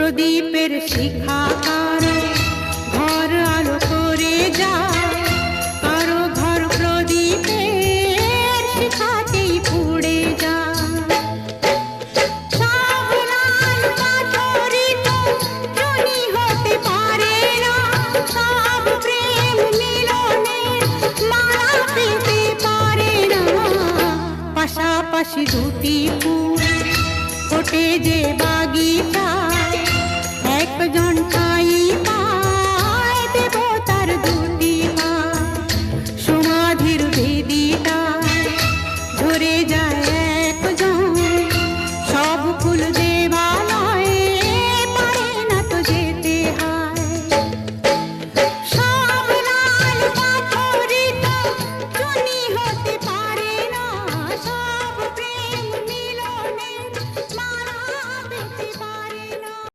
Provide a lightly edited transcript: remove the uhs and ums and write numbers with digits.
প্রদীপের শিখা কারো ঘর আলো করে যায়, কারো ঘর প্রদীপের শিখাতেই পুড়ে যায়। সব লাল পাথরই তো জনি হতে পারে না, সব প্রেম মিলনের মালা পেতে পারে না। পাশাপাশি দুটি ফুল ফোটে যে